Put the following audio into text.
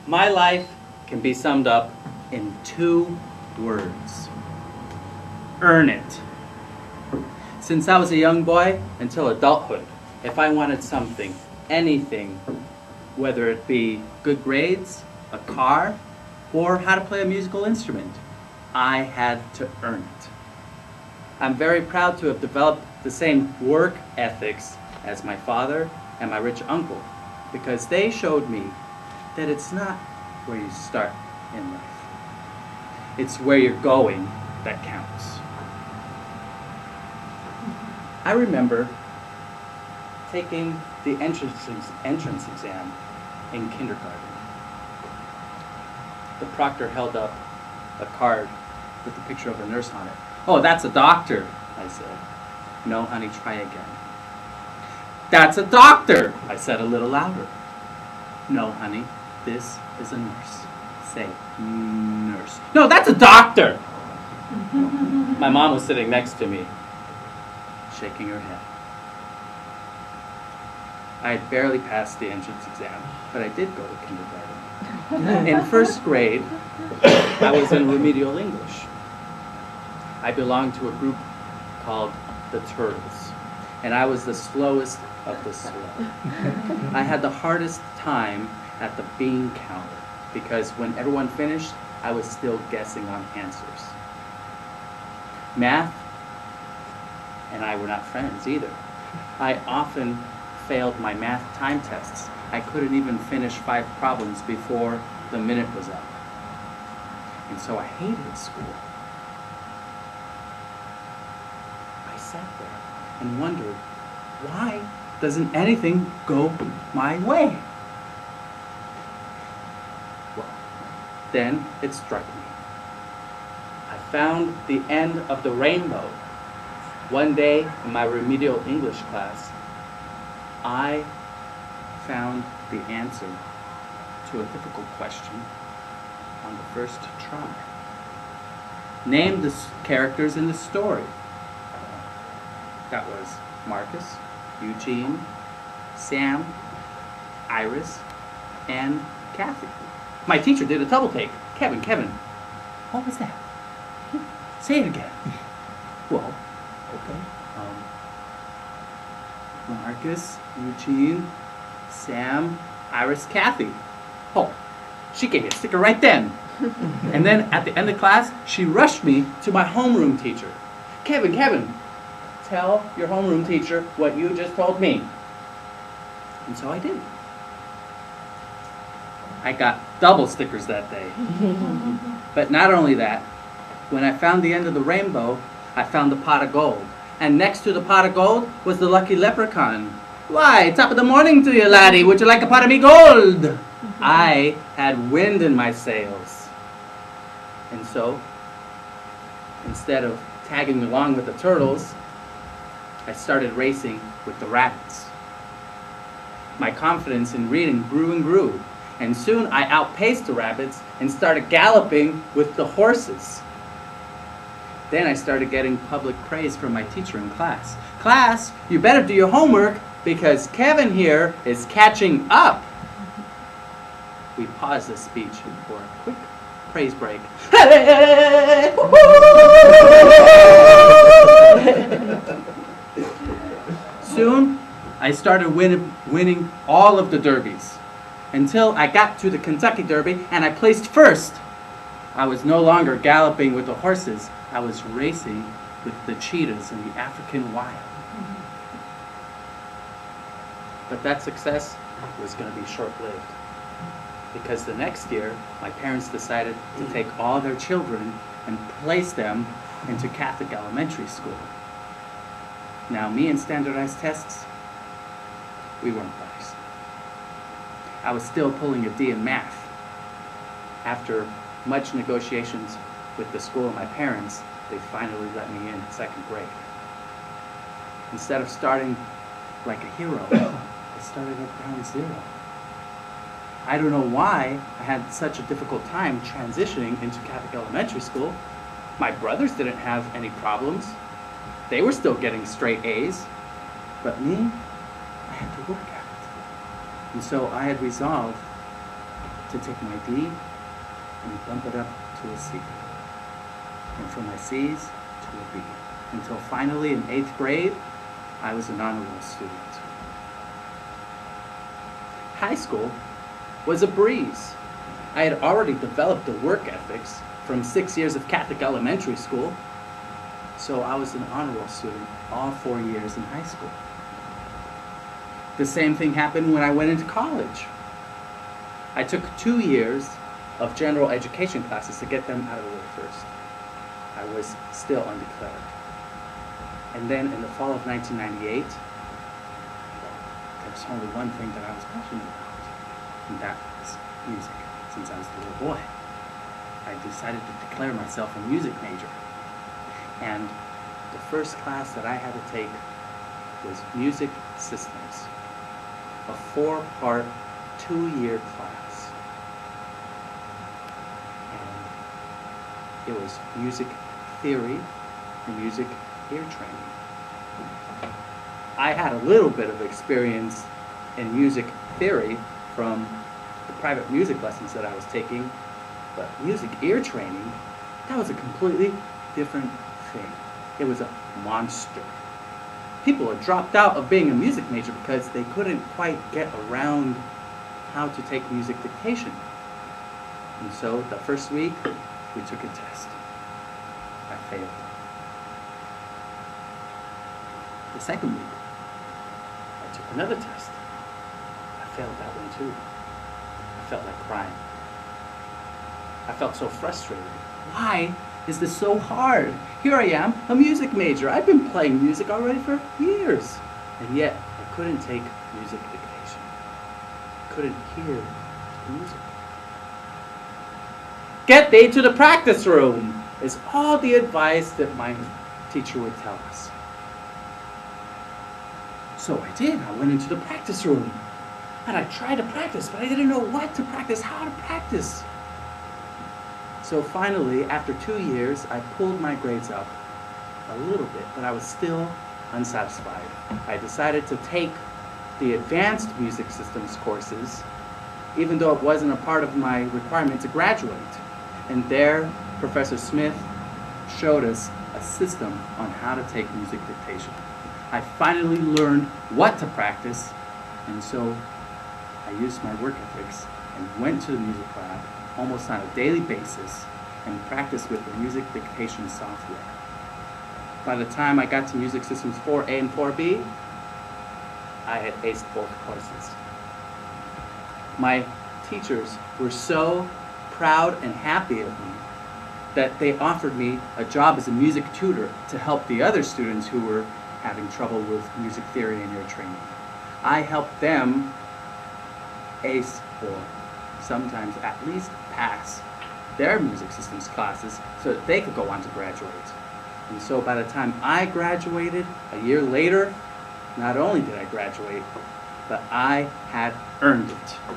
My life can be summed up in 2 words. Earn it. Since I was a young boy until adulthood, if I wanted something, anything, whether it be good grades, a car, or how to play a musical instrument, I had to earn it. I'm very proud to have developed the same work ethics as my father and my rich uncle, because they showed me that it's not where you start in life. It's where you're going that counts. I remember taking the entrance exam in kindergarten. The proctor held up a card with a picture of a nurse on it. "Oh, that's a doctor," I said. "No, honey, try again." "That's a doctor," I said a little louder. "No, honey, this is a nurse." Say, nurse. "No, that's a doctor." My mom was sitting next to me, shaking her head. I had barely passed the entrance exam, but I did go to kindergarten. In 1st grade, I was in remedial English. I belonged to a group called the Turtles, and I was the slowest of the slow. I had the hardest time at the bean counter, because when everyone finished, I was still guessing on answers. Math and I were not friends either. I often failed my math time tests. I couldn't even finish 5 problems before the minute was up. And so I hated school. I sat there and wondered, why doesn't anything go my way? Well, then it struck me. I found the end of the rainbow. One day in my remedial English class, I found the answer to a difficult question on the first try. Name the characters in the story. That was Marcus, Eugene, Sam, Iris, and Kathy. My teacher did a double take. Kevin, what was that? Say it again. Well, okay. Marcus, Eugene, Sam, Iris, Kathy. Oh, she gave me a sticker right then. And then at the end of class, she rushed me to my homeroom teacher. Kevin, tell your homeroom teacher what you just told me. And so I did. I got double stickers that day. But not only that, when I found the end of the rainbow, I found the pot of gold. And next to the pot of gold was the lucky leprechaun. "Why, top of the morning to you, laddie. Would you like a pot of me gold?" I had wind in my sails. And so, instead of tagging along with the turtles, I started racing with the rabbits. My confidence in reading grew and grew, and soon I outpaced the rabbits and started galloping with the horses. Then I started getting public praise from my teacher in class. "Class, you better do your homework because Kevin here is catching up." We paused the speech for a quick praise break. Soon, I started winning all of the derbies until I got to the Kentucky Derby and I placed first. I was no longer galloping with the horses. I was racing with the cheetahs in the African wild. But that success was going to be short-lived, because the next year, my parents decided to take all their children and place them into Catholic elementary school. Now, me and standardized tests, we weren't buddies. I was still pulling a D in math. After much negotiations with the school and my parents, they finally let me in 2nd grade. Instead of starting like a hero, I started at ground zero. I don't know why I had such a difficult time transitioning into Catholic elementary school. My brothers didn't have any problems. They were still getting straight A's. But me, I had to work at it. And so I had resolved to take my D and bump it up to a C. And from my C's to a B. Until finally in 8th grade, I was an honor roll student. High school was a breeze. I had already developed the work ethics from 6 years of Catholic elementary school, so I was an honor roll student all 4 years in high school. The same thing happened when I went into college. I took 2 years of general education classes to get them out of the way first. I was still undeclared. And then in the fall of 1998, there was only one thing that I was passionate about, and that was music. Since I was a little boy, I decided to declare myself a music major. And the first class that I had to take was Music Systems, a 4-part, 2-year class. And it was music theory and music ear training. I had a little bit of experience in music theory from the private music lessons that I was taking, but music ear training, that was a completely different thing. It was a monster. People had dropped out of being a music major because they couldn't quite get around how to take music dictation. And so the first week, we took a test. I failed. The second week, I took another test. I failed that one too. I felt like crying. I felt so frustrated. Why is this so hard? Here I am, a music major. I've been playing music already for years. And yet, I couldn't take music dictation. I couldn't hear the music. Get thee to the practice room is all the advice that my teacher would tell us. So I did. I went into the practice room. And I tried to practice, but I didn't know what to practice, how to practice. So finally, after 2 years, I pulled my grades up a little bit, but I was still unsatisfied. I decided to take the advanced music systems courses, even though it wasn't a part of my requirement to graduate. And there, Professor Smith showed us a system on how to take music dictation. I finally learned what to practice, and so I used my work ethics and went to the music lab almost on a daily basis and practiced with the music dictation software. By the time I got to Music Systems 4A and 4B, I had aced both courses. My teachers were so proud and happy of me that they offered me a job as a music tutor to help the other students who were having trouble with music theory and ear training. I helped them ace, or sometimes at least pass, their music systems classes so that they could go on to graduate. And so by the time I graduated, a year later, not only did I graduate, but I had earned it.